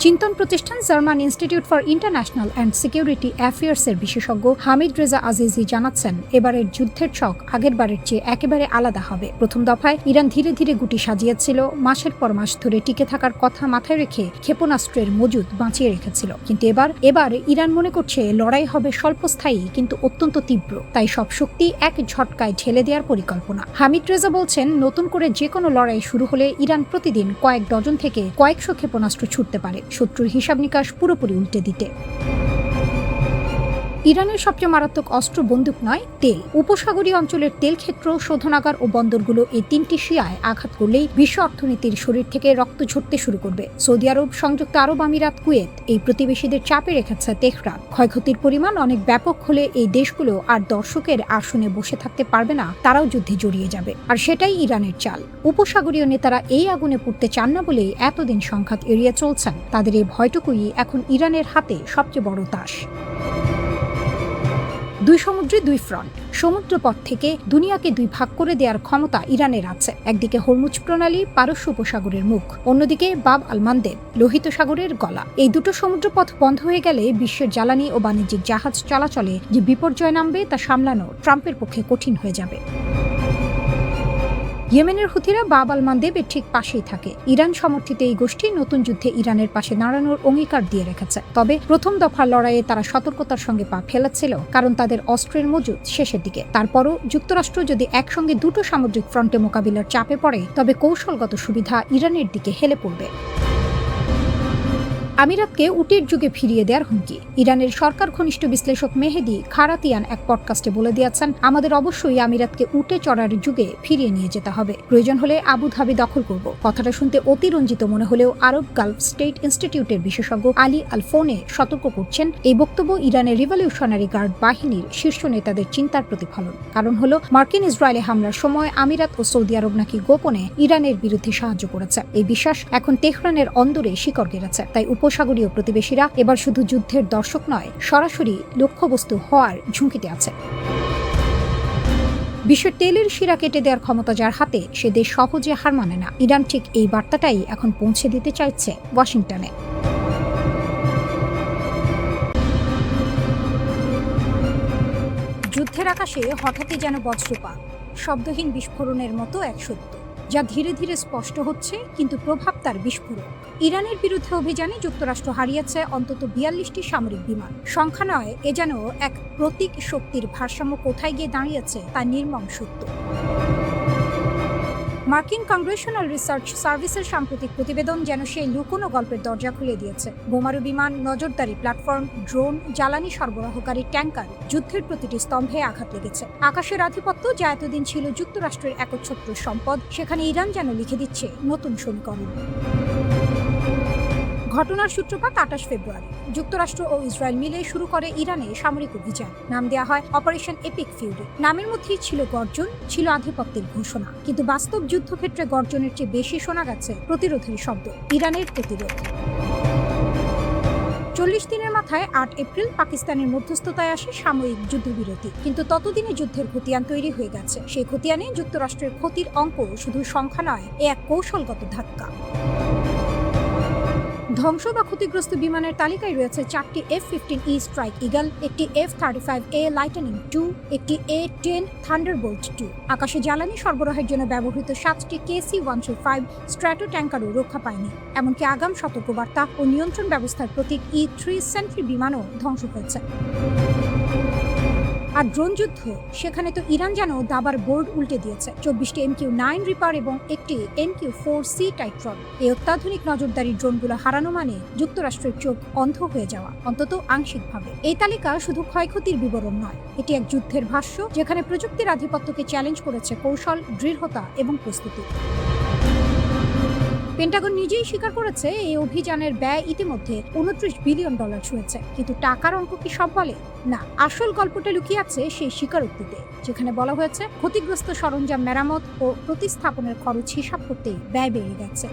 চিন্তন প্রতিষ্ঠান German institute for international and security অ্যাফেয়ার্সের বিশেষজ্ঞ হামিদ রেজা আজিজি জানাচ্ছেন, এবারের যুদ্ধের ছক আগের বারের চেয়ে একেবারে আলাদা হবে। প্রথম দফায় ইরান ধীরে ধীরে গুটি সাজিয়েছিল, মাসের পর মাস ধরে টিকে থাকার কথা মাথায় রেখে ক্ষেপণাস্ত্রের মজুদ বাঁচিয়ে রেখেছিল। কিন্তু এবার ইরান মনে করছে লড়াই হবে স্বল্পস্থায়ী কিন্তু অত্যন্ত তীব্র, তাই সব শক্তি এক ঝটকায় ঢেলে দেওয়ার পরিকল্পনা। হামিদ রেজা বলছেন, নতুন করে যে কোনো লড়াই শুরু হলে ইরান প্রতিদিন কয়েক ডজন থেকে কয়েকশো ক্ষেপণাস্ত্র ছুটতে পারে, শত্রুর হিসাব নিকাশ পুরোপুরি উল্টে দিতে। ইরানের সবচেয়ে মারাত্মক অস্ত্র বন্দুক নয়, তেল। উপসাগরীয় অঞ্চলের তেল ক্ষেত্র, শোধনাগার ও বন্দরগুলো এই তিনটি শিয়ায় আঘাত করলেই বিশ্ব অর্থনীতির শরীর থেকে রক্ত ঝরতে শুরু করবে। সৌদি আরব, সংযুক্ত আরব আমিরাত, কুয়েত এই প্রতিবেশীদের চাপে রেখেছে তেহরান। ক্ষয়ক্ষতির পরিমাণ অনেক ব্যাপক হলে এই দেশগুলো আর দর্শকের আসনে বসে থাকতে পারবে না, তারাও যুদ্ধে জড়িয়ে যাবে। আর সেটাই ইরানের চাল। উপসাগরীয় নেতারা এই আগুনে পুড়তে চান না বলেই এতদিন সংঘাত এড়িয়ে চলছেন। তাদের এই ভয়টুকুই এখন ইরানের হাতে সবচেয়ে বড় তাস। দুই সমুদ্রে দুই ফ্রন্ট। সমুদ্রপথ থেকে দুনিয়াকে দুই ভাগ করে দেওয়ার ক্ষমতা ইরানের আছে। একদিকে হরমুজ প্রণালী, পারস্য উপসাগরের মুখ, অন্যদিকে বাব আল মানদেব, লোহিত সাগরের গলা। এই দুটো সমুদ্রপথ বন্ধ হয়ে গেলে বিশ্বের জ্বালানি ও বাণিজ্যিক জাহাজ চলাচলে যে বিপর্যয় নামবে তা সামলানো ট্রাম্পের পক্ষে কঠিন হয়ে যাবে। ইয়েমেনের হুথিরা বাব আল মানদেবের ঠিক পাশেই থাকে। ইরান সমর্থিত এই গোষ্ঠী নতুন যুদ্ধে ইরানের পাশে দাঁড়ানোর অঙ্গীকার দিয়ে রেখেছে। তবে প্রথম দফার লড়াইয়ে তারা সতর্কতার সঙ্গে পা ফেলেছিল, কারণ তাদের অস্ত্রের মজুদ শেষের দিকে। তারপরও যুক্তরাষ্ট্র যদি একসঙ্গে দুটো সামুদ্রিক ফ্রন্টে মোকাবিলার চাপে পড়ে, তবে কৌশলগত সুবিধা ইরানের দিকে হেলে পড়বে। আমিরাতকে উটের যুগে ফিরিয়ে দেওয়ার হুমকি। ইরানের সরকার ঘনিষ্ঠ বিশ্লেষক মেহেদি খারাতিয়ান এক পডকাস্টে বলে দিয়েছেন, আমাদের অবশ্যই আমিরাতকে উটে চড়ার যুগে ফিরিয়ে নিয়ে যেতে হবে। প্রয়োজন হলে আবুধাবি দখল করব। কথাটা শুনতে অতিরঞ্জিত মনে হলেও আরব গালফ স্টেট ইনস্টিটিউটের বিশেষজ্ঞ আলী আল ফোনে সতর্ক করছেন, এই বক্তব্য ইরানের রিভলিউশনারি গার্ড বাহিনীর শীর্ষ নেতাদের চিন্তার প্রতিফলন। কারণ হলো, মার্কিন ইসরায়েলে হামলার সময় আমিরাত ও সৌদি আরব নাকি গোপনে ইরানের বিরুদ্ধে সাহায্য করেছে। এই বিশ্বাস এখন তেহরানের অন্দরে শিকড় গেড়েছে। তাই উপসাগরীয় প্রতিবেশীরা এবার শুধু যুদ্ধের দর্শক নয়, সরাসরি লক্ষ্যবস্তু হওয়ার ঝুঁকিতে আছে। বিশ্বের তেলের শিরা কেটে দেওয়ার ক্ষমতা যার হাতে, সে দেশ সহজে হার মানে না। ইরান ঠিক এই বার্তাটাই এখন পৌঁছে দিতে চাইছে ওয়াশিংটনে। যুদ্ধের আকাশে হঠাৎই যেন বজ্রপাত, শব্দহীন বিস্ফোরণের মতো এক সত্য, যা ধীরে ধীরে স্পষ্ট হচ্ছে, কিন্তু প্রভাব তার বিস্ফোরক। ইরানের বিরুদ্ধে অভিযানে যুক্তরাষ্ট্র হারিয়েছে অন্তত 42টি সামরিক বিমান। সংখ্যা নয়, এ যেন এক প্রতীক শক্তির ভারসাম্য কোথায় গিয়ে দাঁড়িয়েছে তা নির্মম সত্য। মার্কিন কংগ্রেশনাল রিসার্চ সার্ভিসের সাম্প্রতিক প্রতিবেদন যেন সেই লুকোনো গল্পের দরজা খুলে দিয়েছে। বোমারু বিমান, নজরদারি প্ল্যাটফর্ম, ড্রোন, জ্বালানি সরবরাহকারী ট্যাঙ্কার, যুদ্ধের প্রতিটি স্তম্ভে আঘাত লেগেছে। আকাশের আধিপত্য যা এতদিন ছিল যুক্তরাষ্ট্রের একচ্ছত্র সম্পদ, সেখানে ইরান যেন লিখে দিচ্ছে নতুন সমীকরণ। ঘটনার সূত্রপাত 28 ফেব্রুয়ারি। যুক্তরাষ্ট্র ও ইসরায়েল মিলে শুরু করে ইরানে সামরিক অভিযান। নাম দেওয়া হয় অপারেশন এপিক ফিউরি। নামের মধ্যেই ছিল গর্জন, ছিল আধিপত্যের ঘোষণা। কিন্তু বাস্তব যুদ্ধক্ষেত্রে গর্জনের চেয়ে বেশি শোনা গেছে প্রতিরোধের শব্দ, ইরানের প্রতিরোধ। 40 দিনের মাথায় 8 এপ্রিল পাকিস্তানের মধ্যস্থতায় আসে সাময়িক যুদ্ধবিরতি। কিন্তু ততদিনে যুদ্ধের খতিয়ান তৈরি হয়ে গেছে। সেই খতিয়ানে যুক্তরাষ্ট্রের ক্ষতির অঙ্ক শুধু সংখ্যা নয়, এ এক কৌশলগত ধাক্কা। ধ্বংস বা ক্ষতিগ্রস্ত বিমানের তালিকায় রয়েছে 4টি F-15E স্ট্রাইক ইগল, একটি F-35A লাইটনিং 2, একটি A-10 থান্ডারবোল্ট 2। আকাশে জ্বালানি সরবরাহের জন্য ব্যবহৃত 7টি KC-135 স্ট্র্যাটো ট্যাঙ্কারও রক্ষা পায়নি। এমনকি আগাম সতর্কবার্তা ও নিয়ন্ত্রণ ব্যবস্থার প্রতীক E-3 সেন্ট্রি বিমানও ধ্বংস হয়েছে। আর ড্রোন যুদ্ধ, সেখানে তো ইরান যেন দাবার বোর্ড উল্টে দিয়েছে। 24টি MQ-9 রিপার এবং একটি MQ-4C টাইট্রন। এই অত্যাধুনিক নজরদারি ড্রোনগুলো হারানো মানে যুক্তরাষ্ট্রের চোখ অন্ধ হয়ে যাওয়া, অন্তত আংশিকভাবে। এই তালিকা শুধু ক্ষয়ক্ষতির বিবরণ নয়, এটি এক যুদ্ধের ভাষ্য, যেখানে প্রযুক্তির আধিপত্যকে চ্যালেঞ্জ করেছে কৌশল, দৃঢ়তা এবং প্রস্তুতি। পেন্টাগন নিজেই স্বীকার করেছে এই অভিযানের ব্যয় ইতিমধ্যে $29 বিলিয়ন ছুঁয়েছে। কিন্তু টাকার অঙ্ক কি সব বলে? না, আসল গল্পটা লুকিয়ে আছে সেই স্বীকারোক্তিতে, যেখানে বলা হয়েছে ক্ষতিগ্রস্ত সরঞ্জাম মেরামত ও প্রতিস্থাপনের খরচ হিসাব করতেই ব্যয় বেড়ে গেছে।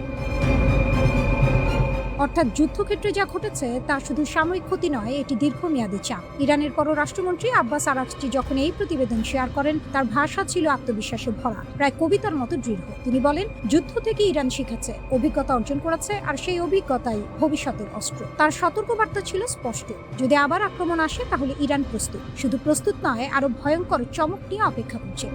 অর্থাৎ যুদ্ধক্ষেত্রে যা ঘটেছে তা শুধু সাময়িক ক্ষতি নয়, এটি দীর্ঘমেয়াদী চাপ। ইরানের পররাষ্ট্রমন্ত্রী আব্বাস আরাগচি যখন এই প্রতিবেদন শেয়ার করেন, তার ভাষা ছিল আত্মবিশ্বাসে ভরা, প্রায় কবিতার মতো দৃঢ়। তিনি বলেন, যুদ্ধ থেকে ইরান শিখেছে, অভিজ্ঞতা অর্জন করেছে, আর সেই অভিজ্ঞতাই ভবিষ্যতের অস্ত্র। তার সতর্কবার্তা ছিল স্পষ্ট, যদি আবার আক্রমণ আসে তাহলে ইরান প্রস্তুত। শুধু প্রস্তুত নয়, আরো ভয়ঙ্কর চমক নিয়ে অপেক্ষা করছে।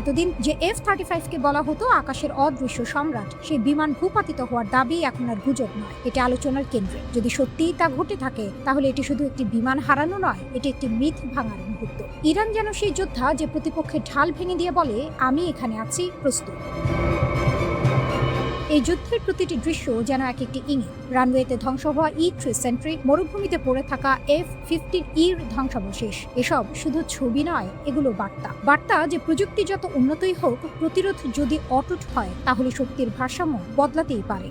এতদিন যে F-35 কে বলা হতো আকাশের অদৃশ্য সম্রাট, সেই বিমান ভূপাতিত হওয়ার দাবি এখন আর গুজব নয়, এটি আলোচনার কেন্দ্রে। যদি সত্যিই তা ঘটে থাকে, তাহলে এটি শুধু একটি বিমান হারানো নয়, এটি একটি মিথ ভাঙার মুহূর্ত। ইরান যেন সেই যোদ্ধা যে প্রতিপক্ষের ঢাল ভেঙে দিয়ে বলে, আমি এখানে আছি, প্রস্তুত। এই যুদ্ধের প্রতিটি দৃশ্য যেন এক একটি ইঙ্গিত। রানওয়েতে ধ্বংস হওয়া E-3 সেন্ট্রি, মরুভূমিতে পড়ে থাকা F-15E ধ্বংসাবশেষ, এসব শুধু ছবি নয়, এগুলো বার্তা যে প্রযুক্তি যত উন্নতই হোক, প্রতিরোধ যদি অটুট হয়, তাহলে শক্তির ভারসাম্য বদলাতেই পারে।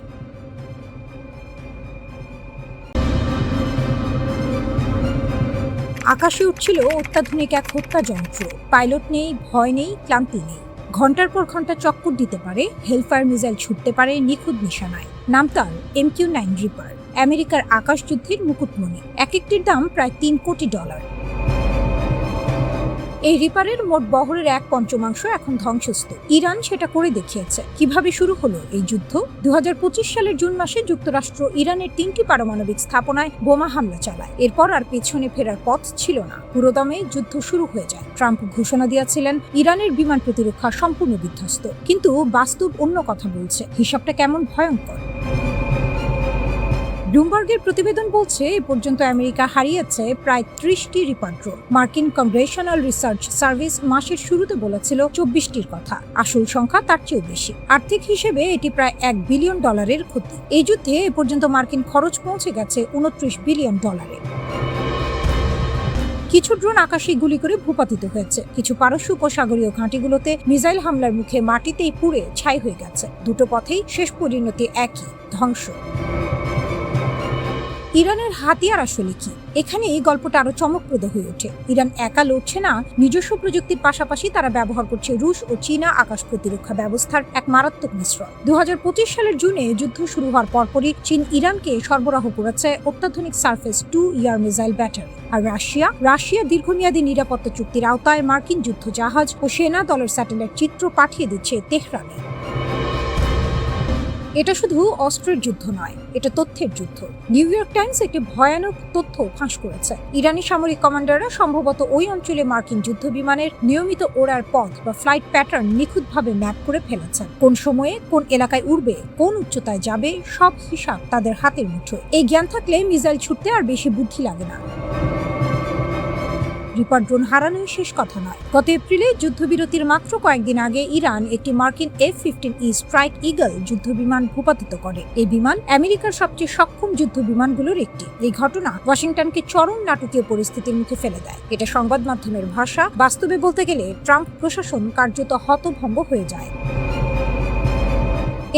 আকাশে উঠছিল অত্যাধুনিক এক হত্যা যন্ত্র। পাইলট নেই, ভয় নেই, ক্লান্তি নেই। ঘন্টার পর ঘন্টা চক্কর দিতে পারে, হেলফায়ার মিসাইল ছুটতে পারে নিখুঁত নিশানায়। নাম তার MQ-9 রিপার, আমেরিকার আকাশ যুদ্ধের মুকুটমণি। এক একটির দাম প্রায় $3 কোটি। এই রিপারের মোট বহরের 1/5 এখন ধ্বংসস্তূপ। ইরান সেটা করে দেখিয়েছে। কিভাবে শুরু হলো এই যুদ্ধ? 2025 সালের জুন মাসে যুক্তরাষ্ট্র ইরানের 3টি পারমাণবিক স্থাপনায় বোমা হামলা চালায়। এরপর আর পেছনে ফেরার পথ ছিল না, পুরোদমে যুদ্ধ শুরু হয়ে যায়। ট্রাম্প ঘোষণা দিয়েছিলেন ইরানের বিমান প্রতিরক্ষা সম্পূর্ণ বিধ্বস্ত। কিন্তু বাস্তব অন্য কথা বলছে। হিসাবটা কেমন ভয়ঙ্কর। ব্লুমবার্গের প্রতিবেদন বলছে, এ পর্যন্ত আমেরিকা হারিয়েছে প্রায় 30টি রিপার ড্রোন। মার্কিন কংগ্রেশনাল রিসার্চ সার্ভিস মাসের শুরুতে বলেছিল 24টির কথা। আসল সংখ্যা তার চেয়েও বেশি। আর্থিক হিসেবে এটি প্রায় $1 বিলিয়ন ক্ষতি। এই যুদ্ধে এ পর্যন্ত মার্কিন খরচ পৌঁছে গেছে $29 বিলিয়ন। কিছু ড্রোন আকাশে গুলি করে ভূপাতিত হয়েছে, কিছু পারস্য উপসাগরীয় ঘাঁটিগুলোতে মিসাইল হামলার মুখে মাটিতেই পুড়ে ছাই হয়ে গেছে। দুটো পথেই শেষ পরিণতি একই, ধ্বংস। ইরানের হাতিয়ার আসলে কি? এখানে এই গল্পটা আরো চমকপ্রদ হয়ে ওঠে। ইরান একা লড়ছে না, নিজস্ব প্রযুক্তির পাশাপাশি তারা ব্যবহার করছে রুশ ও চীনা আকাশ প্রতিরক্ষা ব্যবস্থার এক মারাত্মক মিশ্রণ। 2025 সালের জুনে যুদ্ধ শুরু হওয়ার পরপরই চীন ইরানকে সরবরাহ করেছে অত্যাধুনিক surface to air missile battery. আর রাশিয়া দীর্ঘমেয়াদী নিরাপত্তা চুক্তির আওতায় মার্কিন যুদ্ধ জাহাজ ও সেনা দলের স্যাটেলাইট চিত্র পাঠিয়ে দিচ্ছে তেহরানে। এটা শুধু অস্ত্রের যুদ্ধ নয়, এটা তথ্যের যুদ্ধ। নিউ ইয়র্ক টাইমস একটি ভয়ানক তথ্য ফাঁস করেছে। ইরানি সামরিক কমান্ডাররা সম্ভবত ওই অঞ্চলে মার্কিন যুদ্ধ বিমানের নিয়মিত ওড়ার পথ বা ফ্লাইট প্যাটার্ন নিখুঁতভাবে ম্যাপ করে ফেলেছেন। কোন সময়ে কোন এলাকায় উড়বে, কোন উচ্চতায় যাবে, সব হিসাব তাদের হাতের মুঠোয়। এই জ্ঞান থাকলে মিসাইল ছুটতে আর বেশি বুদ্ধি লাগে না। রিপার ড্রোন হারানোই শেষ কথা নয়। গত এপ্রিলে যুদ্ধবিরতির মাত্র কয়েকদিন আগে ইরান একটি মার্কিন F-15E স্ট্রাইক ঈগল যুদ্ধবিমান ভূপাতিত করে। এই বিমান আমেরিকার সবচেয়ে সক্ষম যুদ্ধ বিমানগুলোর একটি। এই ঘটনা ওয়াশিংটনকে চরম নাটকীয় পরিস্থিতির মুখে ফেলে দেয়। এটা সংবাদ মাধ্যমের ভাষা। বাস্তবে বলতে গেলে ট্রাম্প প্রশাসন কার্যত হতভম্ব হয়ে যায়।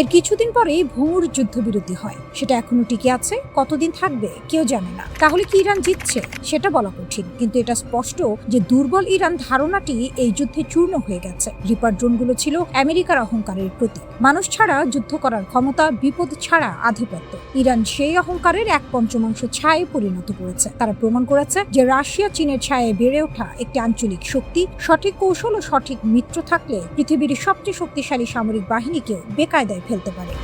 এর কিছুদিন পরেই ভঙ্গুর যুদ্ধবিরতি হয়। সেটা এখনো টিকে আছে, কতদিন থাকবে কেউ জানে না। তাহলে কি ইরান জিতছে? সেটা বলা কঠিন, কিন্তু এটা স্পষ্ট যে দুর্বল ইরান ধারণাটি এই যুদ্ধে চূর্ণ হয়ে গেছে। রিপার ড্রোনগুলো ছিল আমেরিকার অহংকারের প্রতীক। মানুষ ছাড়া যুদ্ধ করার ক্ষমতা, বিপদ ছাড়া আধিপত্য। ইরান সেই অহংকারের 1/5 ছায়ে পরিণত করেছে। তারা প্রমাণ করেছে যে রাশিয়া চীনের ছায়ে বেড়ে ওঠা একটি আঞ্চলিক শক্তি। সঠিক কৌশল ও সঠিক মিত্র থাকলে পৃথিবীর সবচেয়ে শক্তিশালী সামরিক বাহিনীকেও বেকায়দায় ফেলতে পারে।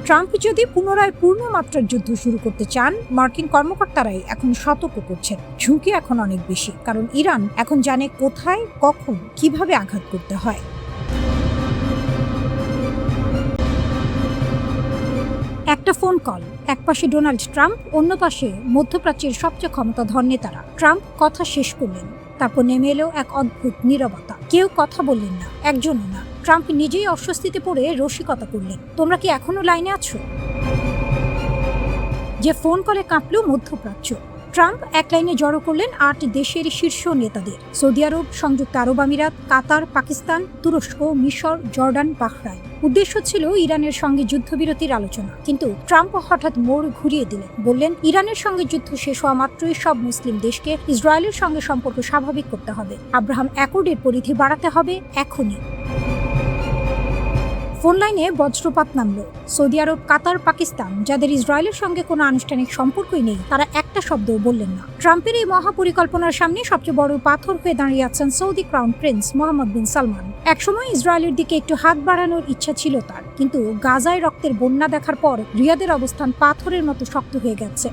ট্রাম্প যদি পুনরায় পূর্ণ মাত্রার যুদ্ধ শুরু করতে চান, মার্কিন কর্মকর্তারাই এখন সতর্ক করছেন। ঝুঁকি এখন অনেক বেশি, কারণ ইরান এখন জানে কোথায়, কখন, কিভাবে আঘাত করতে হয়। একটা ফোন কল, এক পাশে ডোনাল্ড ট্রাম্প, অন্য পাশে মধ্যপ্রাচ্যের সবচেয়ে ক্ষমতাধর নেতারা। ট্রাম্প কথা শেষ করলেন, তারপর নেমে এলো এক অদ্ভুত নীরবতা। কেউ কথা বললেন না, একজনও না। ট্রাম্প নিজেই অস্বস্তিতে পড়ে রসিকতা করলেন, তোমরা কি এখনো লাইনে আছো? যে ফোন কলে কাঁপল মধ্যপ্রাচ্য। ট্রাম্প এক লাইনে জড়ো করলেন 8 দেশের শীর্ষ নেতাদের: সৌদি আরব, সংযুক্ত আরব আমিরাত, কাতার, পাকিস্তান, তুরস্ক, মিশর, জর্ডান, বাহরাইন। উদ্দেশ্য ছিল ইরানের সঙ্গে যুদ্ধবিরতির আলোচনা। কিন্তু ট্রাম্প হঠাৎ মোড় ঘুরিয়ে দিলেন, বললেন ইরানের সঙ্গে যুদ্ধ শেষ হওয়া মাত্রই সব মুসলিম দেশকে ইসরায়েলের সঙ্গে সম্পর্ক স্বাভাবিক করতে হবে। আব্রাহাম অ্যাকর্ডের পরিধি বাড়াতে হবে এখনই। ফোন লাইনে বজ্রপাত নামল। সৌদি আরব, কাতার, পাকিস্তান, যাদের ইসরায়েলের সঙ্গে কোনো আনুষ্ঠানিক সম্পর্কই নেই, তারা একটা শব্দও বললেন না। ট্রাম্পের এই মহাপরিকল্পনার সামনে সবচেয়ে বড় পাথর হয়ে দাঁড়িয়ে আছেন সৌদি ক্রাউন প্রিন্স মোহাম্মদ বিন সালমান। একসময় ইসরায়েলের দিকে একটু হাত বাড়ানোর ইচ্ছা ছিল তার, কিন্তু গাজায় রক্তের বন্যা দেখার পর রিয়াদের অবস্থান পাথরের মতো শক্ত হয়ে গেছে।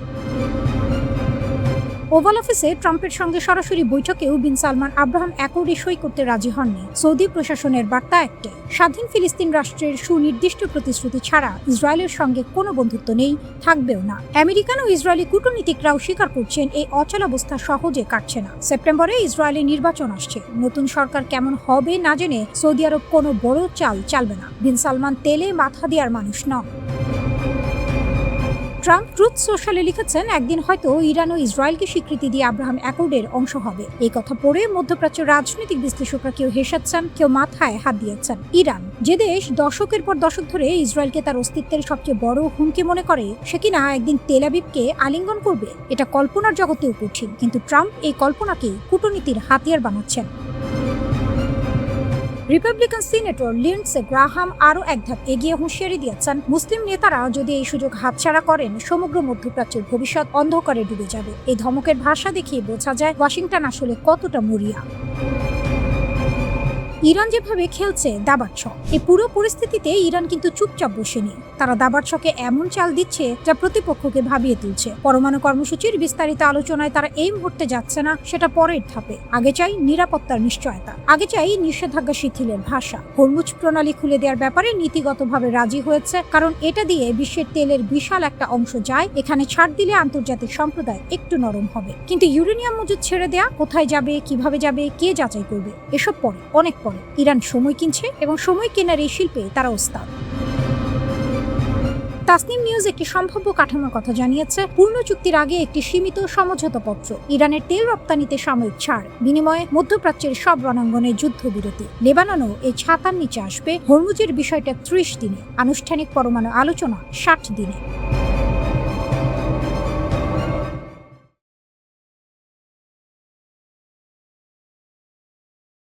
ওভাল অফিসে ট্রাম্পের সঙ্গে সরাসরি বৈঠকেও বিন সালমান আব্রাহাম অ্যাকর্ডে সই করতে রাজি হননি। সৌদি প্রশাসনের বার্তা একটাই, স্বাধীন ফিলিস্তিন রাষ্ট্রের সুনির্দিষ্ট প্রতিশ্রুতি ছাড়া ইসরায়েলের সঙ্গে কোনো বন্ধুত্ব নেই, থাকবেও না। আমেরিকান ও ইসরায়েলি কূটনীতিকরাও স্বীকার করছেন এই অচলাবস্থা সহজে কাটছে না। সেপ্টেম্বরে ইসরায়েলি নির্বাচন আসছে। নতুন সরকার কেমন হবে না জেনে সৌদি আরব কোনো বড় চাল চালবে না। বিন সালমান তেলে মাথা দেওয়ার মানুষ নন। ট্রাম্প ট্রুথ সোশ্যালে লিখেছেন, একদিন হয়তো ইরান ও ইসরায়েলকে স্বীকৃতি দিয়ে আব্রাহাম অ্যাকর্ডের অংশ হবে। এই কথা পড়ে মধ্যপ্রাচ্যের রাজনৈতিক বিশ্লেষকরা কেউ হেসেছেন, কেউ মাথায় হাত দিয়েছেন। ইরান, যে দেশ দশকের পর দশক ধরে ইসরায়েলকে তার অস্তিত্বের সবচেয়ে বড় হুমকি মনে করে, সে কিনা একদিন তেল আবিবকে আলিঙ্গন করবে, এটা কল্পনার জগতেও কঠিন। কিন্তু ট্রাম্প এই কল্পনাকে কূটনীতির হাতিয়ার বানাচ্ছেন। রিপাবলিকান সিনেটর লিন্ডসে গ্রাহাম আরও এক ধাপ এগিয়ে হুঁশিয়ারি দিয়েছেন, মুসলিম নেতারা যদি এই সুযোগ হাতছাড়া করেন, সমগ্র মধ্যপ্রাচ্যের ভবিষ্যৎ অন্ধকারে ডুবে যাবে। এই ধমকের ভাষা দেখিয়ে বোঝা যায় ওয়াশিংটন আসলে কতটা মরিয়া। ইরান যেভাবে খেলছে দাবার ছক, এই পুরো পরিস্থিতিতে ইরান কিন্তু চুপচাপ বসেনি। তারা দাবার ছকে এমন চাল দিচ্ছে যা প্রতিপক্ষকে ভাবিয়ে তুলছে। পরমাণু কর্মসূচির বিস্তারিত আলোচনায় তারা এই মুহূর্তে যাচ্ছে না, সেটা পরের ধাপে। আগে চাই নিরাপত্তার নিশ্চয়তা, আগে চাই নিষেধাজ্ঞা শিথিলের ভাষা। হরমুজ প্রণালী খুলে দেওয়ার ব্যাপারে নীতিগতভাবে রাজি হয়েছে, কারণ এটা দিয়ে বিশ্বের তেলের বিশাল একটা অংশ যায়। এখানে ছাড় দিলে আন্তর্জাতিক সম্প্রদায় একটু নরম হবে। কিন্তু ইউরেনিয়াম মজুদ ছেড়ে দেয়া, কোথায় যাবে, কিভাবে যাবে, কে যাচাই করবে, এসব পরে, অনেক পরে। ইরান সময় কিনছে এবং সময় কেনার এই শিল্পে তারা ওস্তাদ। তাসনিম নিউজ একটি সম্ভাব্য কাঠামোর কথা জানিয়েছে। পূর্ণ চুক্তির আগে একটি সীমিত সমঝোতাপত্র, ইরানের তেল রপ্তানিতে সাময়িক ছাড়, বিনিময়ে মধ্যপ্রাচ্যের সব রণাঙ্গনে যুদ্ধবিরতি। লেবাননও এই ছাতার নিচে আসবে। হরমুজের বিষয়টা 30 দিনে, আনুষ্ঠানিক পরমাণু আলোচনা 60 দিনে।